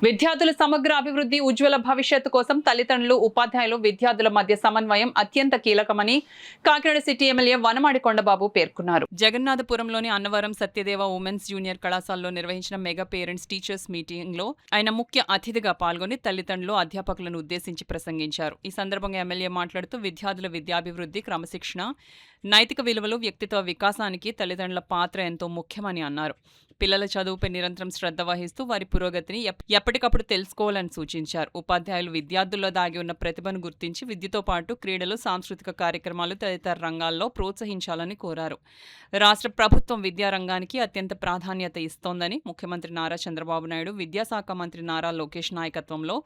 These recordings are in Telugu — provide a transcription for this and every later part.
విద్యార్థుల సమగ్ర అభివృద్ధి, ఉజ్వల భవిష్యత్తు కోసం తల్లిదండ్రులు, ఉపాధ్యాయులు, విద్యార్థుల మధ్య సమన్వయం అత్యంత కీలకమని కాకినాడ సిటీ ఎమ్మెల్యే వనమాడి కొండబాబు పేర్కొన్నారు. జగన్నాథపురంలోని అన్నవరం సత్యదేవ ఉమెన్స్ జూనియర్ కళాశాలలో నిర్వహించిన మెగా పేరెంట్స్ టీచర్స్ మీటింగ్ లో ఆయన ముఖ్య అతిథిగా పాల్గొని తల్లిదండ్రులు, అధ్యాపకులను ఉద్దేశించి ప్రసంగించారు. ఈ సందర్భంగా ఎమ్మెల్యే మాట్లాడుతూ విద్యార్థుల విద్యాభివృద్ధి, క్రమశిక్షణ, నైతిక విలువలు, వ్యక్తిత్వ వికాసానికి తల్లిదండ్రుల పాత్ర ఎంతో ముఖ్యమని అన్నారు. పిల్లల చదువుపై నిరంతరం శ్రద్ధ వహిస్తూ వారి పురోగతిని ఎప్పటికప్పుడు తెలుసుకోవాలని సూచించారు. ఉపాధ్యాయులు విద్యార్థుల్లో దాగి ఉన్న ప్రతిభను గుర్తించి విద్యతో పాటు క్రీడలు, సాంస్కృతిక కార్యక్రమాలు తదితర రంగాల్లో ప్రోత్సహించాలని కోరారు. రాష్ట్ర ప్రభుత్వం విద్యారంగానికి అత్యంత ప్రాధాన్యత ఇస్తోందని ముఖ్యమంత్రి నారా చంద్రబాబు నాయుడు, విద్యాశాఖ మంత్రి నారా లోకేష్ నాయకత్వంలో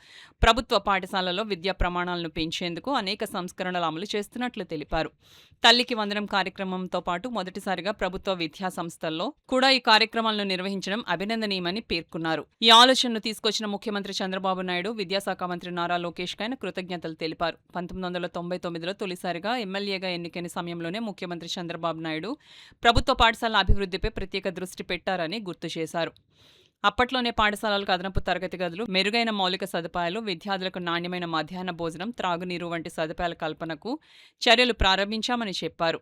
ప్రభుత్వ పాఠశాలల్లో విద్యా ప్రమాణాలను పెంచేందుకు అనేక సంస్కరణలు అమలు చేస్తున్నట్లు తెలిపారు. తల్లికి వందనం కార్యక్రమంతో పాటు మొదటిసారిగా ప్రభుత్వ విద్యా సంస్థల్లో కూడా ఈ కార్యక్రమాలను నిర్వహించడం అభినందనీయమని పేర్కొన్నారు. ఈ ఆలోచనను తీసుకొచ్చిన ముఖ్యమంత్రి చంద్రబాబు నాయుడు, విద్యాశాఖ మంత్రి నారా లోకేష్ కైన కృతజ్ఞతలు తెలిపారు. 1999లో తొలిసారిగా ఎమ్మెల్యేగా ఎన్నికైన సమయంలోనే ముఖ్యమంత్రి చంద్రబాబు నాయుడు ప్రభుత్వ పాఠశాలల అభివృద్ధిపై ప్రత్యేక దృష్టి పెట్టారని గుర్తు చేశారు. అప్పట్లోనే పాఠశాలలకు అదనపు తరగతి గదులు, మెరుగైన మౌలిక సదుపాయాలు, విద్యార్థులకు నాణ్యమైన మధ్యాహ్న భోజనం, త్రాగునీరు వంటి సదుపాయాల కల్పనకు చర్యలు ప్రారంభించామని చెప్పారు.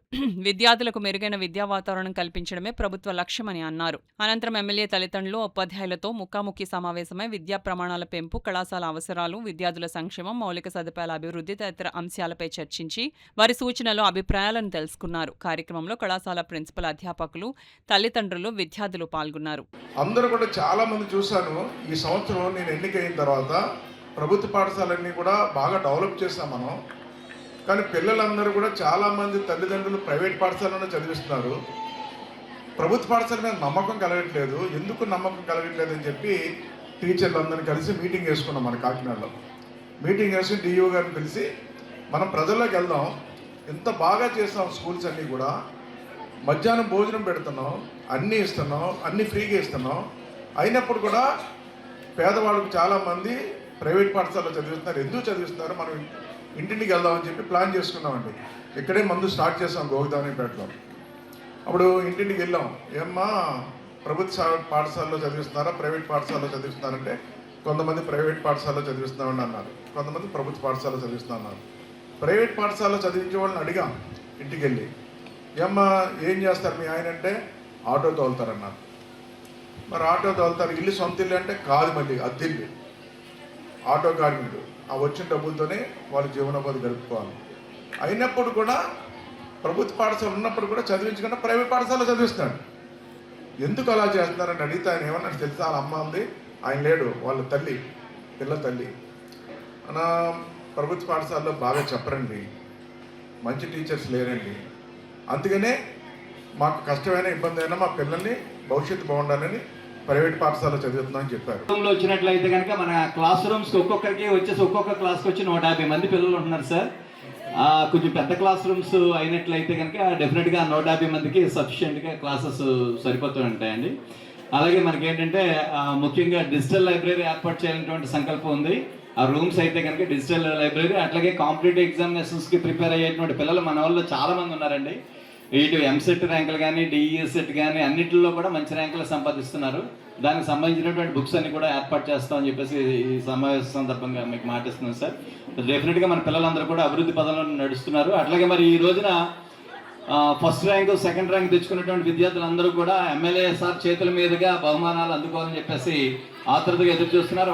విద్యార్థులకు మెరుగైన విద్యా వాతావరణం కల్పించడమే ప్రభుత్వ లక్ష్యమని అన్నారు. అనంతరం ఎమ్మెల్యే తల్లిదండ్రులు, ఉపాధ్యాయులతో ముఖాముఖి సమావేశమై విద్యా ప్రమాణాల పెంపు, కళాశాల అవసరాలు, విద్యార్థుల సంక్షేమం, మౌలిక సదుపాయాల అభివృద్ధి తదితర అంశాలపై చర్చించి వారి సూచనలు, అభిప్రాయాలను తెలుసుకున్నారు. కార్యక్రమంలో కళాశాల ప్రిన్సిపల్, అధ్యాపకులు, తల్లిదండ్రులు, విద్యార్థులు పాల్గొన్నారు. అందరూ కూడా చాలా మంది చూశాను. ఈ సంవత్సరం నేను ఎన్నికైన తర్వాత ప్రభుత్వ పాఠశాలన్నీ కూడా బాగా డెవలప్ చేస్తాం మనం. కానీ పిల్లలందరూ కూడా చాలామంది తల్లిదండ్రులు ప్రైవేట్ పాఠశాలను చదివిస్తున్నారు. ప్రభుత్వ పాఠశాల మీద నమ్మకం కలగట్లేదు. ఎందుకు నమ్మకం కలగట్లేదు అని చెప్పి టీచర్లు అందరినీ కలిసి మీటింగ్ వేసుకున్నాం. మన కాకినాడలో మీటింగ్ వేసి డిఓ గారిని పిలిచి మనం ప్రజల్లోకి వెళ్దాం, ఎంత బాగా చేస్తాం, స్కూల్స్ అన్నీ కూడా మధ్యాహ్నం భోజనం పెడుతున్నాం, అన్నీ ఇస్తున్నాం, అన్నీ ఫ్రీగా ఇస్తున్నాం. అయినప్పుడు కూడా పేదవాళ్ళకు చాలామంది ప్రైవేట్ పాఠశాలలో చదివిస్తున్నారు. ఎందుకు చదివిస్తున్నారు, మనం ఇంటింటికి వెళ్దామని చెప్పి ప్లాన్ చేసుకున్నామండి. ఇక్కడే మందు స్టార్ట్ చేస్తాం గోవిదావనిపేటలో. అప్పుడు ఇంటింటికి వెళ్ళాం. ఏమ్మా ప్రభుత్వ పాఠశాలలో చదివిస్తున్నారా, ప్రైవేట్ పాఠశాలలో చదివిస్తున్నారంటే కొంతమంది ప్రైవేట్ పాఠశాలలో చదివిస్తున్నామని అన్నారు, కొంతమంది ప్రభుత్వ పాఠశాలలో చదివిస్తున్నారు. ప్రైవేట్ పాఠశాలలో చదివించే వాళ్ళని అడిగాం ఇంటికి వెళ్ళి, ఏమ్మా ఏం చేస్తారు మీ ఆయన అంటే ఆటో తోలుతారన్నారు. మరి ఆటో తోలుతారు, ఇల్లు సొంత ఇల్లు అంటే కాదు, మళ్ళీ అద్దెల్లు, ఆటో కార్మికుడు. ఆ వచ్చిన డబ్బులతోనే వాళ్ళు జీవనోపాధి గడుపుకోవాలి. అయినప్పుడు కూడా ప్రభుత్వ పాఠశాల ఉన్నప్పుడు కూడా చదివించకుండా ప్రైవేట్ పాఠశాలలో చదివిస్తాడు. ఎందుకు అలా చేస్తున్నారని అడిగితే ఆయన ఏమన్నా తెలుసా, వాళ్ళ అమ్మ ఉంది, ఆయన లేడు, వాళ్ళ తల్లి, పిల్ల తల్లి. మన ప్రభుత్వ పాఠశాలలో బాగా చెప్పరండి, మంచి టీచర్స్ లేరండి, అందుకనే మాకు కష్టమైన ఇబ్బంది అయినా మా పిల్లల్ని భవిష్యత్తు బాగుండాలని ప్రైవేట్ పాఠశాలలో చదువుతుందని చెప్పారు. వచ్చినట్లయితే కనుక మన క్లాస్ రూమ్స్కి ఒక్కొక్కరికి వచ్చేసి ఒక్కొక్క క్లాస్కి వచ్చి 150 మంది పిల్లలు ఉంటున్నారు సార్. కొంచెం పెద్ద క్లాస్ రూమ్స్ అయినట్లయితే కనుక డెఫినెట్గా 150 మందికి సఫిషియెంట్గా క్లాసెస్ సరిపోతూ ఉంటాయండి. అలాగే మనకి ఏంటంటే ముఖ్యంగా డిజిటల్ లైబ్రరీ ఏర్పాటు చేయాలనేటువంటి సంకల్పం ఉంది. ఆ రూమ్స్ అయితే కనుక డిజిటల్ లైబ్రరీ, అట్లాగే కాంపిటేటివ్ ఎగ్జామినేషన్స్కి ప్రిపేర్ అయ్యేటువంటి పిల్లలు మన వాళ్ళు చాలామంది ఉన్నారండి. ఇటు ఎంసెట్ ర్యాంకులు కానీ, డిఈఎస్ఎట్ కానీ అన్నింటిలో కూడా మంచి ర్యాంకులు సంపాదిస్తున్నారు. దానికి సంబంధించినటువంటి బుక్స్ అన్ని కూడా ఏర్పాటు చేస్తామని చెప్పేసి ఈ సమావేశ సందర్భంగా మీకు మాటిస్తున్నాను సార్. డెఫినెట్గా మన పిల్లలందరూ కూడా అభివృద్ధి పదంలో నడుస్తున్నారు. అట్లాగే మరి ఈ రోజున ఫస్ట్ ర్యాంక్, సెకండ్ ర్యాంక్ తెచ్చుకున్నటువంటి విద్యార్థులందరూ కూడా ఎమ్మెల్యే సార్ చేతుల మీదుగా బహుమానాలు అందుకోవాలని చెప్పేసి ఆతృతగా ఎదురు చూస్తున్నారు.